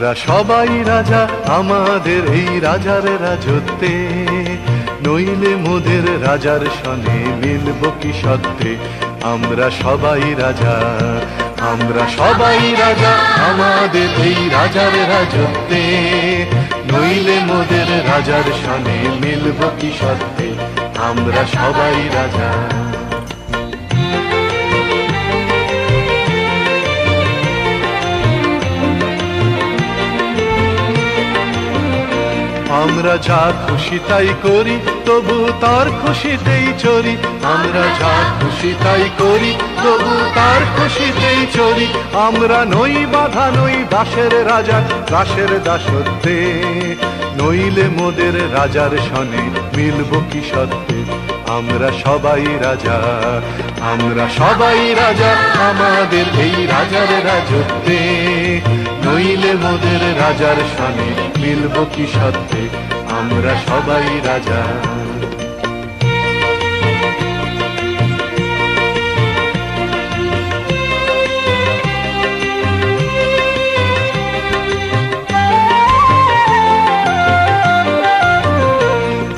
আমরা সবাই রাজা আমাদের এই রাজার রাজত্বে, নইলে মোদের রাজার সনে মিলব কি সত্যে। আমরা সবাই রাজা, আমরা সবাই রাজা আমাদের এই রাজার রাজত্বে, নইলে মোদের রাজার সনে মিলব কি সত্যে। আমরা সবাই রাজা। আমরা যা খুশি তাই করি তবু তার খুশিতেই চরি। আমরা যা খুশি তাই করি তবু তার খুশিতেই চরি। আমরা নই বাধা নই দাসের রাজা দাসের দাসত্বে, নইলে মোদের রাজার সনে মিলব কি সত্যে। আমরা সবাই রাজা, আমরা সবাই রাজা আমাদের এই রাজার রাজত্বে, নইলে মোদের রাজার সনে মিলব কি সত্যে। আমরা সবাই রাজা।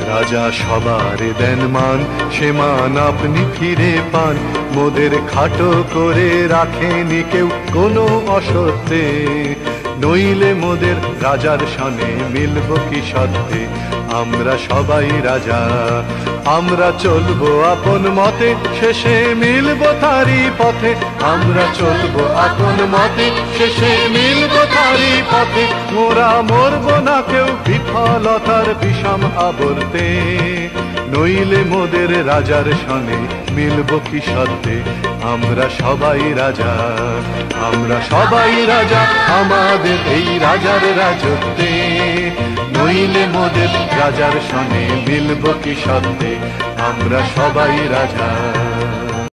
রাজা সবার দেন মান, সে মান আপনি ফিরে পান। মোদের খাটো করে রাখেনি কেউ কোনো অসত্যে, নইলে মোদের রাজার সনে মিলব কি সত্যে। আমরা সবাই রাজা, আমরা চলবো আপন মতে, শেষে মিলব তারি পথে। আমরা চলবো আপন মতে, শেষে মিলব তারি পথে। মোরা মরব না কেউ বিফলতার বিষম আবর্তে, নইলে মোদের রাজার সনে মিলব কি সত্যে। আমরা সবাই রাজা, আমরা সবাই রাজা আমাদের এই রাজার রাজত্বে, নইলে মোদের রাজার সনে মিলব কি সত্যে। আমরা সবাই রাজা।